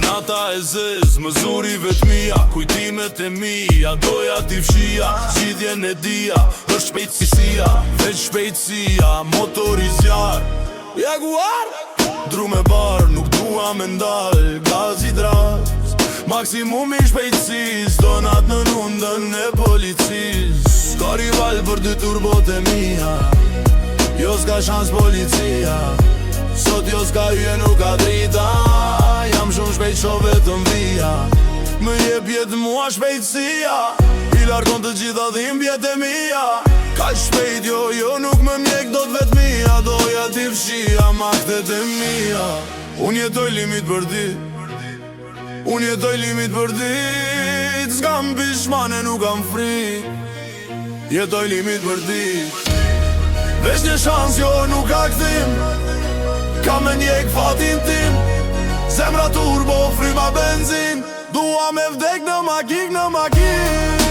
Nata e zez, mëzurive t'mija, kujtimet e mija, doja t'i fshia, zgjidhjen e dia, është shpejtësia, veç shpejtësia, motorizjar, Jaguar, dru me bar, nuk dua me ndal, gaz i dras, maksimum i shpejtësis, donat në nundën e policis, ka rival për dy turbot e mija, jo s'ka shans policia. Sot jo s'ka hye nuk ka drita, jam shumë shpejt sho vetëm vija, më jep jetë mua shpejtësia, i largon të gjitha dhimbjet e mija. Ka shpejt jo nuk më mjek do t'vet mija, doja t'i fshia maktet e mija. Unë jetoj limit për dit, unë jetoj limit për dit, s'kam pishmane nuk kam frik, jetoj limit për dit. Vesh një shans jo nuk ka këthim, ka me njek fatin tim, zemra turbo, fryma benzin, dua me vdek në magik, në magik.